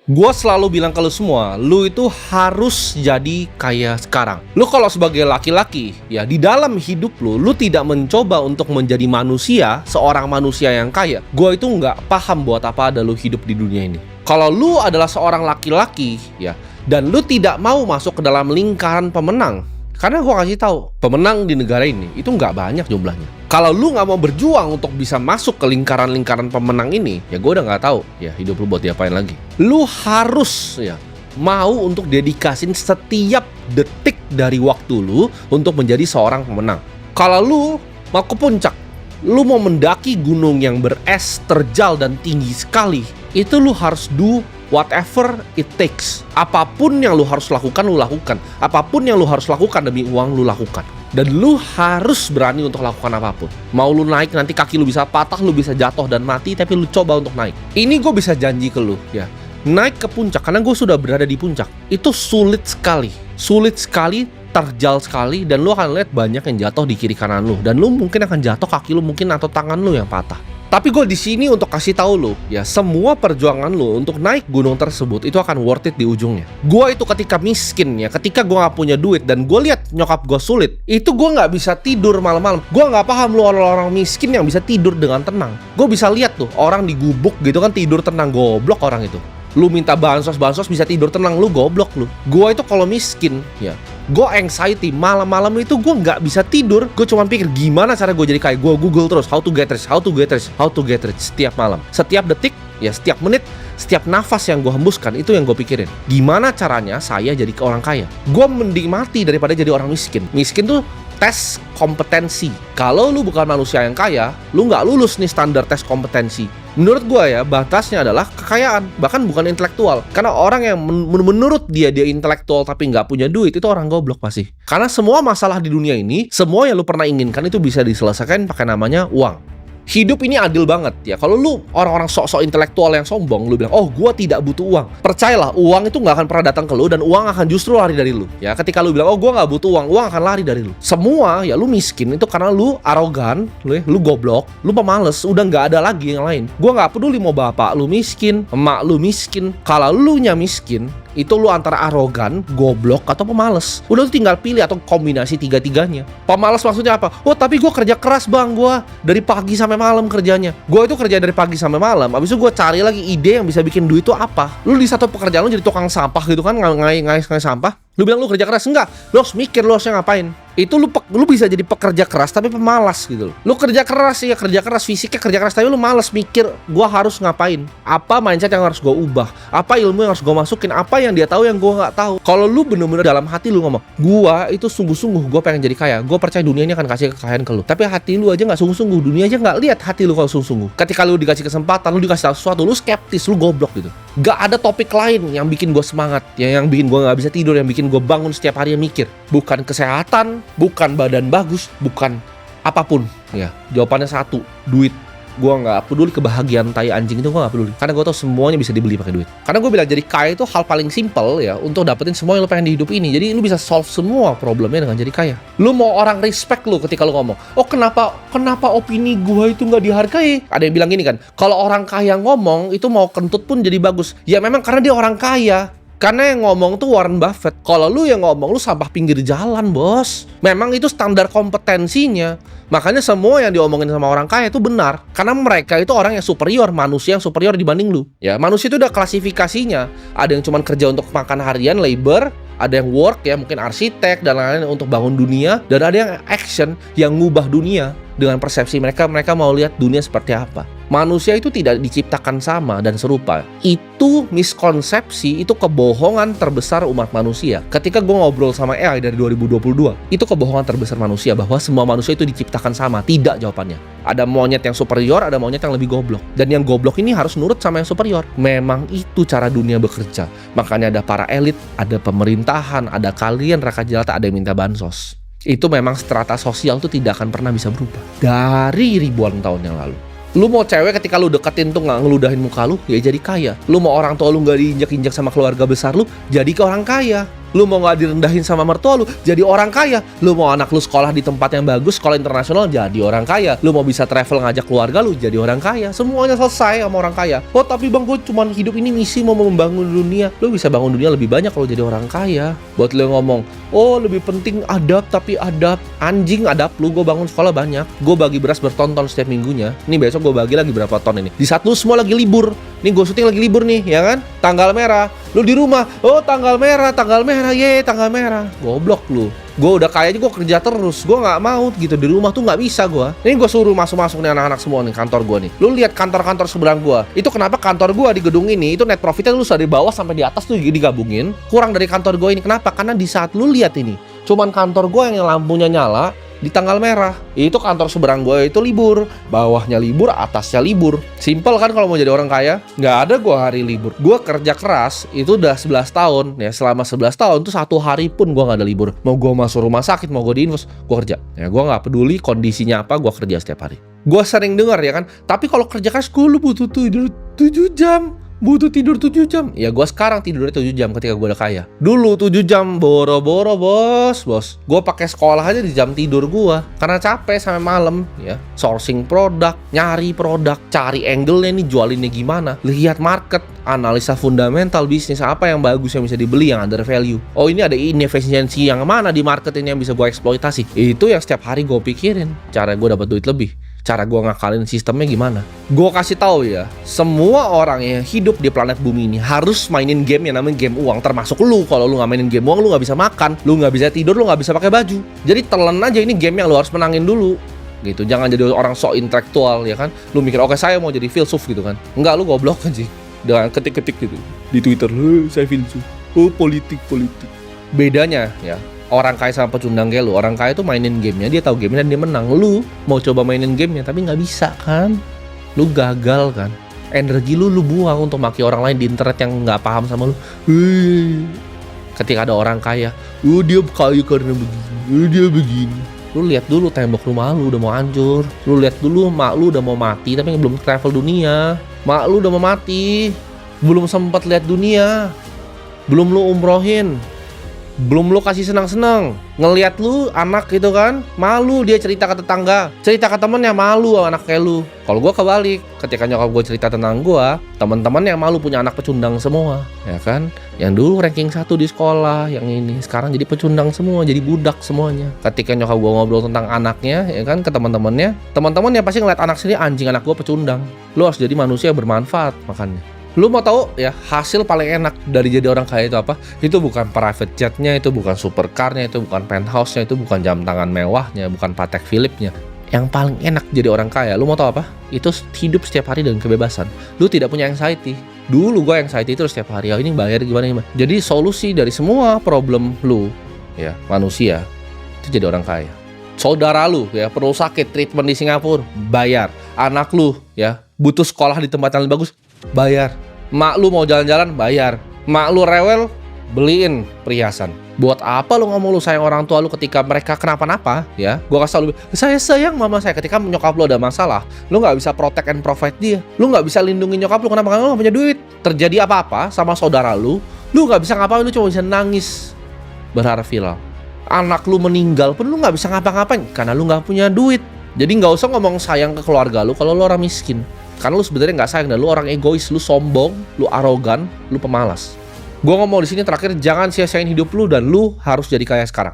Gua selalu bilang ke lu semua, lu itu harus jadi kaya sekarang. Lu kalau sebagai laki-laki, ya di dalam hidup lu tidak mencoba untuk menjadi manusia, seorang manusia yang kaya. Gua itu nggak paham buat apa ada lu hidup di dunia ini. Kalau lu adalah seorang laki-laki, ya, dan lu tidak mau masuk ke dalam lingkaran pemenang, karena gua kasih tahu, pemenang di negara ini itu nggak banyak jumlahnya. Kalau lu nggak mau berjuang untuk bisa masuk ke lingkaran-lingkaran pemenang ini, ya gue udah nggak tahu ya hidup lu buat diapain lagi. Lu harus ya mau untuk dedikasin setiap detik dari waktu lu untuk menjadi seorang pemenang. Kalau lu mau ke puncak, lu mau mendaki gunung yang beres, terjal dan tinggi sekali, itu lu harus do whatever it takes. Apapun yang lu harus lakukan, lu lakukan. Apapun yang lu harus lakukan demi uang, lu lakukan. Dan lu harus berani untuk lakukan apapun. Mau lu naik, nanti kaki lu bisa patah, lu bisa jatuh dan mati, tapi lu coba untuk naik. Ini gue bisa janji ke lu, ya. Naik ke puncak, karena gue sudah berada di puncak. Itu sulit sekali. Sulit sekali, terjal sekali, dan lu akan lihat banyak yang jatuh di kiri kanan lu. Dan lu mungkin akan jatuh, kaki lu mungkin atau tangan lu yang patah. Tapi gue di sini untuk kasih tahu lu, ya semua perjuangan lu untuk naik gunung tersebut itu akan worth it di ujungnya. Gue itu ketika miskin ya, ketika gue nggak punya duit dan gue lihat nyokap gue sulit, itu gue nggak bisa tidur malam-malam. Gue nggak paham lu orang-orang miskin yang bisa tidur dengan tenang. Gue bisa lihat tuh orang di gubuk gitu kan tidur tenang, goblok orang itu. Lu minta bansos bisa tidur tenang, lu goblok lu. Gue itu kalau miskin ya, gue anxiety, malam-malam itu gue nggak bisa tidur. Gue cuma pikir gimana cara gue jadi kaya. Gue google terus how to get rich setiap malam, setiap detik, ya setiap menit, setiap nafas yang gue hembuskan. Itu yang gue pikirin, gimana caranya saya jadi orang kaya. Gue mending mati daripada jadi orang miskin. Miskin tuh tes kompetensi. Kalau lu bukan manusia yang kaya, lu nggak lulus nih standar tes kompetensi. Menurut gue ya, batasnya adalah kekayaan, bahkan bukan intelektual. Karena orang yang menurut dia intelektual tapi nggak punya duit, itu orang goblok pasti. Karena semua masalah di dunia ini, semua yang lu pernah inginkan itu bisa diselesaikan pakai namanya uang. Hidup ini adil banget ya. Kalau lu orang-orang sok-sok intelektual yang sombong, lu bilang, oh gua tidak butuh uang. Percayalah, uang itu nggak akan pernah datang ke lu dan uang akan justru lari dari lu. Ya, ketika lu bilang, oh gua nggak butuh uang, uang akan lari dari lu. Semua ya lu miskin itu karena lu arogan, lu goblok, lu pemalas, udah nggak ada lagi yang lain. Gua nggak peduli mau bapak lu miskin, emak lu miskin. Kalau lu nya miskin, itu lu antara arogan, goblok, atau pemalas. Udah lu tinggal pilih atau kombinasi tiga-tiganya. Pemalas maksudnya apa? Oh tapi gue kerja keras bang, gue dari pagi sampai malam kerjanya. Gue itu kerja dari pagi sampai malam. Abis itu gue cari lagi ide yang bisa bikin duit itu apa. Lu di satu pekerjaan lu jadi tukang sampah gitu kan, ngais sampah. Lu bilang lu kerja keras, enggak. Lu harus mikir lu harusnya ngapain. Itu lu bisa jadi pekerja keras tapi pemalas gitu loh. Lu kerja keras ya, kerja keras fisiknya kerja keras tapi lu malas mikir gua harus ngapain. Apa mindset yang harus gua ubah? Apa ilmu yang harus gua masukin? Apa yang dia tahu yang gua nggak tahu? Kalau lu bener-bener dalam hati lu ngomong, gua itu sungguh-sungguh gua pengen jadi kaya. Gua percaya dunia ini akan kasih kekayaan ke lu. Tapi hati lu aja nggak sungguh-sungguh. Dunia aja nggak lihat hati lu kalau sungguh-sungguh. Ketika lu dikasih kesempatan, lu dikasih sesuatu, lu skeptis, lu goblok gitu. Gak ada topik lain yang bikin gua semangat, yang bikin gua nggak bisa tidur, yang bikin gua bangun setiap hari mikir. Bukan kesehatan, bukan badan bagus, bukan apapun ya. Jawabannya satu, duit. Gua nggak peduli kebahagiaan tai anjing itu, gua nggak peduli karena gua tahu semuanya bisa dibeli pakai duit. Karena gua bilang jadi kaya itu hal paling simple ya untuk dapetin semua yang lu pengen di hidup ini. Jadi lu bisa solve semua problemnya dengan jadi kaya. Lu mau orang respect lu ketika lu ngomong, oh kenapa opini gua itu nggak dihargai. Ada yang bilang gini kan, kalau orang kaya ngomong itu mau kentut pun jadi bagus. Ya memang karena dia orang kaya. Karena yang ngomong tuh Warren Buffett. Kalau lu yang ngomong, lu sampah pinggir jalan, bos. Memang itu standar kompetensinya. Makanya semua yang diomongin sama orang kaya itu benar. Karena mereka itu orang yang superior, manusia yang superior dibanding lu. Ya, manusia itu udah klasifikasinya. Ada yang cuma kerja untuk makan harian, labor. Ada yang work ya, mungkin arsitek dan lain-lain untuk bangun dunia. Dan ada yang action, yang ngubah dunia. Dengan persepsi mereka mau lihat dunia seperti apa. Manusia itu tidak diciptakan sama dan serupa. Itu miskonsepsi, itu kebohongan terbesar umat manusia. Ketika gue ngobrol sama AI dari 2022, itu kebohongan terbesar manusia bahwa semua manusia itu diciptakan sama. Tidak jawabannya. Ada monyet yang superior, ada monyet yang lebih goblok. Dan yang goblok ini harus nurut sama yang superior. Memang itu cara dunia bekerja. Makanya ada para elit, ada pemerintahan, ada kalian rakyat jelata, ada yang minta bansos. Itu memang strata sosial tuh tidak akan pernah bisa berubah dari ribuan tahun yang lalu. Lu mau cewek ketika lu deketin tuh nggak ngeludahin muka lu, ya jadi kaya. Lu mau orang tua lu nggak diinjak-injak sama keluarga besar lu, jadi ke orang kaya. Lu mau nggak direndahin sama mertua lu, jadi orang kaya. Lu mau anak lu sekolah di tempat yang bagus, sekolah internasional, jadi orang kaya. Lu mau bisa travel ngajak keluarga lu, jadi orang kaya. Semuanya selesai sama orang kaya. Oh tapi bang, gue cuman hidup ini misi mau membangun dunia. Lu bisa bangun dunia lebih banyak kalau jadi orang kaya. Buat lu yang ngomong, oh lebih penting adab, tapi adab. Anjing adab lu, gue bangun sekolah banyak. Gue bagi beras berton-ton setiap minggunya. Ini besok gue bagi lagi berapa ton ini. Di saat lu semua lagi libur. Nih gue syuting lagi libur nih, ya kan? Tanggal merah. Lu di rumah, oh tanggal merah, ye, tanggal merah. Goblok lu. Gue udah kaya aja gue kerja terus. Gue nggak mau gitu di rumah tuh nggak bisa gue. Ini gue suruh masuk nih anak-anak semua nih kantor gue nih. Lu lihat kantor-kantor seberang gue. Itu kenapa kantor gue di gedung ini itu net profitnya lu dari bawah sampai di atas tuh digabungin kurang dari kantor gue ini. Kenapa? Karena di saat lu lihat ini, cuman kantor gue yang lampunya nyala di tanggal merah. Itu kantor seberang gue itu libur. Bawahnya libur, atasnya libur. Simpel kan kalau mau jadi orang kaya? Nggak ada gue hari libur. Gue kerja keras itu udah 11 tahun. Ya selama 11 tahun tuh satu hari pun gue nggak ada libur. Mau gue masuk rumah sakit, mau gue diinfus, gue kerja. Ya gue nggak peduli kondisinya apa, gue kerja setiap hari. Gue sering dengar ya kan, tapi kalau kerja keras gue lu butuh tidur 7 jam. Butuh tidur 7 jam. Ya gue sekarang tidurnya 7 jam ketika gue udah kaya. Dulu 7 jam boro-boro bos. Gue pakai sekolah aja di jam tidur gue karena capek sampai malam ya. Sourcing produk, nyari produk, cari angle-nya nih, jualinnya gimana, lihat market, analisa fundamental bisnis apa yang bagus yang bisa dibeli, yang under value. Oh ini ada inefisiensi yang mana di market ini yang bisa gue eksploitasi. Itu yang setiap hari gue pikirin, cara gue dapat duit lebih. Cara gue ngakalin sistemnya gimana? Gue kasih tahu ya, semua orang yang hidup di planet bumi ini harus mainin game yang namanya game uang, termasuk lu. Kalau lu nggak mainin game uang, lu nggak bisa makan, lu nggak bisa tidur, lu nggak bisa pakai baju. Jadi telan aja ini game yang lu harus menangin dulu. Gitu, jangan jadi orang sok intelektual ya kan. Lu mikir oke saya mau jadi filsuf gitu kan. Enggak, lu goblok aja. Dengan ketik-ketik gitu di Twitter, saya filsuf. Oh politik. Bedanya ya, orang kaya sama pecundang kayak lu. Orang kaya tuh mainin gamenya, dia tahu gamenya dan dia menang. Lu mau coba mainin gamenya tapi nggak bisa kan. Lu gagal kan. Energi lu buang untuk maki orang lain di internet yang nggak paham sama lu. Ketika ada orang kaya, oh dia kaya karena begini, dia begini. Lu lihat dulu tembok rumah lu udah mau hancur. Lu lihat dulu mak lu udah mau mati tapi belum travel dunia. Mak lu udah mau mati, belum sempat lihat dunia. Belum lu umrohin, belum lu kasih senang-senang. Ngelihat lu anak gitu kan, malu dia cerita ke tetangga, cerita ke temennya, malu anak kayak lu. Kalau gue kebalik, ketika nyokap gue cerita tentang gue, teman-teman yang malu punya anak pecundang semua, ya kan? Yang dulu ranking 1 di sekolah, yang ini sekarang jadi pecundang semua, jadi budak semuanya. Ketika nyokap gue ngobrol tentang anaknya, ya kan, ke teman-temannya pasti ngeliat anak sendiri, anjing anak gue pecundang. Lu harus jadi manusia yang bermanfaat, makanya. Lu mau tahu ya hasil paling enak dari jadi orang kaya itu apa? Itu bukan private jetnya, itu bukan supercar-nya, itu bukan penthouse-nya, itu bukan jam tangan mewahnya, bukan Patek Philippe-nya. Yang paling enak jadi orang kaya, lu mau tahu apa? Itu hidup setiap hari dengan kebebasan. Lu tidak punya anxiety. Dulu gue anxiety itu setiap hari, oh ini bayar gimana. Jadi solusi dari semua problem lu ya manusia itu jadi orang kaya. Saudara lu ya perlu sakit, treatment di Singapura, bayar. Anak lu ya butuh sekolah di tempat yang lebih bagus, bayar. Mak lu mau jalan-jalan, bayar. Mak lu rewel, beliin perhiasan. Buat apa lu ngomong lu sayang orang tua lu ketika mereka kenapa-napa ya? Gua kasih tau lu, saya sayang mama saya. Ketika nyokap lu ada masalah, lu gak bisa protect and provide dia. Lu gak bisa lindungi nyokap lu, kenapa? Karena lu gak punya duit. Terjadi apa-apa sama saudara lu gak bisa ngapain, lu cuma bisa nangis berharap viral. Anak lu meninggal pun lu gak bisa ngapa-ngapain karena lu gak punya duit. Jadi gak usah ngomong sayang ke keluarga lu kalau lu orang miskin. Karena lu sebenarnya nggak sayang dan lu orang egois, lu sombong, lu arogan, lu pemalas. Gua ngomong di sini terakhir, jangan sia-siain hidup lu dan lu harus jadi kaya sekarang.